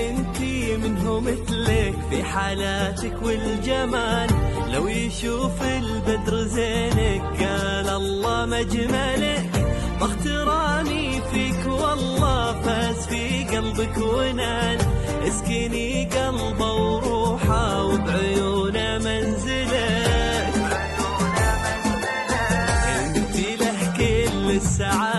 انتي منه مثلك في حالاتك والجمال، لو يشوف البدر زينك قال الله مجملك. باختراني فيك والله فاز في قلبك ونال، اسكني قلبه وروحه وبعيونه منزلك. انتي له كل السعادة